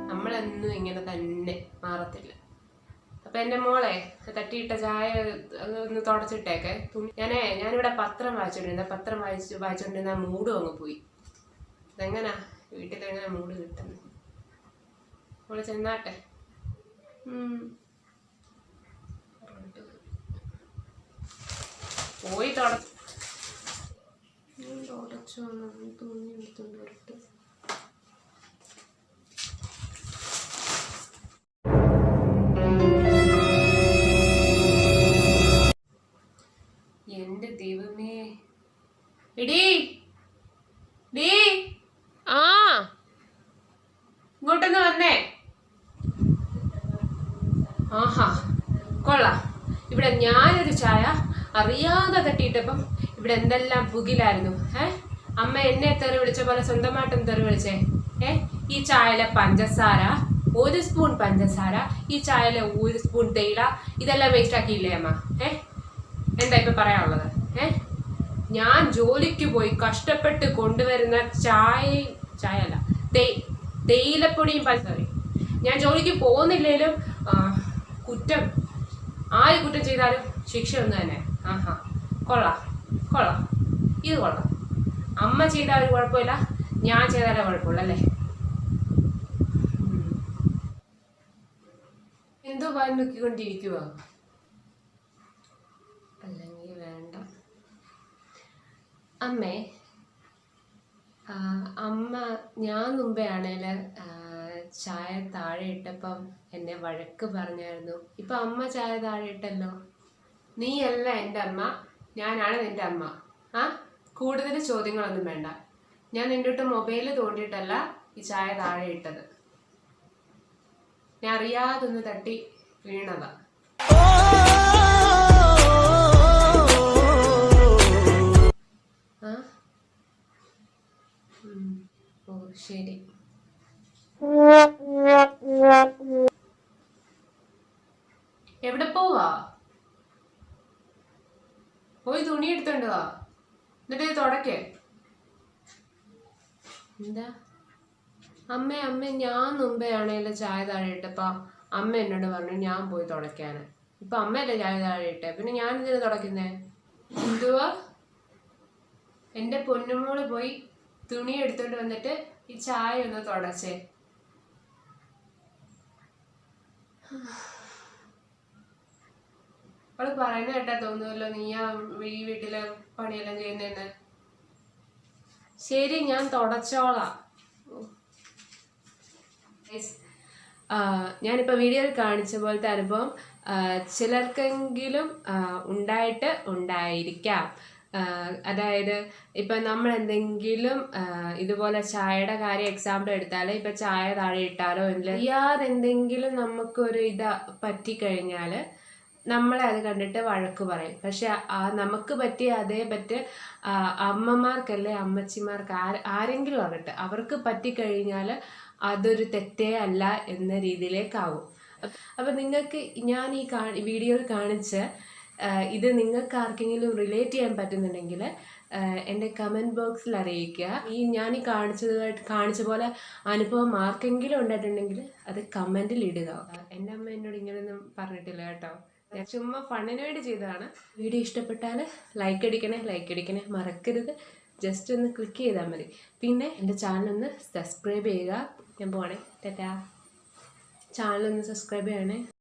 നമ്മളെന്നും ഇങ്ങനെ തന്നെ മാറത്തില്ല. അപ്പൊ എന്റെ മോളെ തട്ടിയിട്ട ചായ ഒന്ന് തുടച്ചിട്ടേക്കെ. ഞാനിവിടെ പത്രം വായിച്ചോണ്ടിരുന്ന വായിച്ചോണ്ടിരുന്ന മൂടും അങ്ങ് പോയി. ഇതെങ്ങനാ വീട്ടിലെങ്ങനെ മൂട് കിട്ടുന്നത്? മോളെ ചെന്നാട്ടെ. പോയി തുടച്ചോ തുണി എടുത്തോണ്ട് വരട്ടെ. എന്റെ ദൈവമേ, ഇങ്ങോട്ടൊന്ന് വന്നേ. ആഹാ കൊള്ളാം. ഇവിടെ ഞാനൊരു ചായ അറിയാതെ തട്ടിയിട്ടപ്പം ഇവിടെ എന്തെല്ലാം പുകിലായിരുന്നു. അമ്മ എന്നെ തെറി വിളിച്ച പോലെ സ്വന്തമായിട്ടും തെറി വിളിച്ചേ. ഈ ചായയിലെ പഞ്ചസാര, 1 സ്പൂൺ പഞ്ചസാര, ഈ ചായയിലെ 1 സ്പൂൺ തേയില, ഇതെല്ലാം വേസ്റ്റ് ആക്കിയില്ലേ അമ്മ? എന്താ ഇപ്പൊ പറയാനുള്ളത്? ഞാൻ ജോലിക്ക് പോയി കഷ്ടപ്പെട്ട് കൊണ്ടുവരുന്ന ചായയല്ല തേയിലപ്പൊടിയും പഞ്ചസാരയും. ഞാൻ ജോലിക്ക് പോകുന്നില്ലേലും കുറ്റം, ആര് കുറ്റം ചെയ്താലും ശിക്ഷ ഒന്ന് തന്നെ. ആഹാ കൊള്ളാം. ഇത് കൊള്ളാം. അമ്മ ചെയ്താൽ ഒരു കുഴപ്പമില്ല, ഞാൻ ചെയ്താലേ കുഴപ്പമില്ല അല്ലേ? എന്തോ വായി നോക്കിക്കൊണ്ടിരിക്കുക. അല്ലെങ്കിൽ വേണ്ട. അമ്മേ, അമ്മ ഞാൻ മുമ്പേ ആണേല് ചായ താഴെ ഇട്ടപ്പം എന്നെ വഴക്ക് പറഞ്ഞായിരുന്നു. ഇപ്പൊ അമ്മ ചായ താഴെ ഇട്ടല്ലോ. നീയല്ല എൻ്റെ അമ്മ, ഞാനാണ് നിന്റെ അമ്മ. കൂടുതൽ ചോദ്യങ്ങളൊന്നും വേണ്ട. ഞാൻ നിന്റെ ഇട്ട് മൊബൈല് തോണ്ടിയിട്ടല്ല ഈ ചായ താഴെ ഇട്ടത്. ഞാൻ അറിയാതൊന്ന് തട്ടി വീണതാ. ഓ ശരി. എവിടെ പോവാ? പോയി തുണി എടുത്തോണ്ട് വാ, എന്നിട്ട് ഇത് തുടക്കേ. എന്താ അമ്മ ഞാൻ മുമ്പേ ആണേലും ചായ താഴെ ഇട്ടപ്പോ അമ്മ എന്നോട് പറഞ്ഞു ഞാൻ പോയി തുടയ്ക്കാന്. ഇപ്പൊ അമ്മയല്ലേ ചായ താഴെ ഇട്ടേ, പിന്നെ ഞാൻ ഇതിന് തുടക്കുന്നേ? എന്തുവാ എൻ്റെ പൊന്നുമോള് പോയി തുണി എടുത്തോണ്ട് വന്നിട്ട് ഈ ചായ ഒന്ന് തുടച്ചേ. അവള് പറയുന്ന കേട്ടാ തോന്നുമല്ലോ നീയാ ഈ വീട്ടിലെ പണിയെല്ലാം ചെയ്യുന്നതെന്ന്. ശരി, ഞാൻ തുടച്ചോളാം. ഞാനിപ്പോൾ വീഡിയോയിൽ കാണിച്ച പോലത്തെ അനുഭവം ചിലർക്കെങ്കിലും ഉണ്ടായിരിക്കാം. അതായത് ഇപ്പം നമ്മൾ എന്തെങ്കിലും ഇതുപോലെ ചായയുടെ കാര്യം എക്സാമ്പിൾ എടുത്താൽ, ഇപ്പം ചായ താഴെ ഇട്ടാലോ അറിയാതെ എന്തെങ്കിലും നമുക്കൊരു പറ്റിക്കഴിഞ്ഞാൽ നമ്മളെ അത് കണ്ടിട്ട് വഴക്ക് പറയും. പക്ഷെ നമുക്ക് പറ്റിയ അമ്മമാർക്കല്ലേ, അമ്മച്ചിമാർക്ക് ആരെങ്കിലും ആകട്ടെ, അവർക്ക് പറ്റിക്കഴിഞ്ഞാൽ അതൊരു തെറ്റേ അല്ല എന്ന രീതിയിലേക്കാവും. അപ്പം നിങ്ങൾക്ക് ഞാൻ ഈ വീഡിയോയിൽ കാണിച്ച ഇത് നിങ്ങൾക്ക് ആർക്കെങ്കിലും റിലേറ്റ് ചെയ്യാൻ പറ്റുന്നുണ്ടെങ്കിൽ എൻ്റെ കമൻറ്റ് ബോക്സിൽ അറിയിക്കുക. ഞാൻ കാണിച്ച പോലെ അനുഭവം ആർക്കെങ്കിലും ഉണ്ടായിട്ടുണ്ടെങ്കിൽ അത് കമൻറ്റിൽ ഇടുക. എൻ്റെ അമ്മ എന്നോട് ഇങ്ങനെയൊന്നും പറഞ്ഞിട്ടില്ല കേട്ടോ, ഞാൻ ചുമ്മാ ഫണ്ണിന് വേണ്ടി ചെയ്തതാണ്. വീഡിയോ ഇഷ്ടപ്പെട്ടാൽ ലൈക്ക് അടിക്കണേ മറക്കരുത്. ജസ്റ്റ് ഒന്ന് ക്ലിക്ക് ചെയ്താൽ മതി. പിന്നെ എൻ്റെ ചാനലൊന്ന് സബ്സ്ക്രൈബ് ചെയ്യുക. ഞാൻ പോണേ, ടാറ്റാ. ചാനലൊന്ന് സബ്സ്ക്രൈബ് ചെയ്യണേ.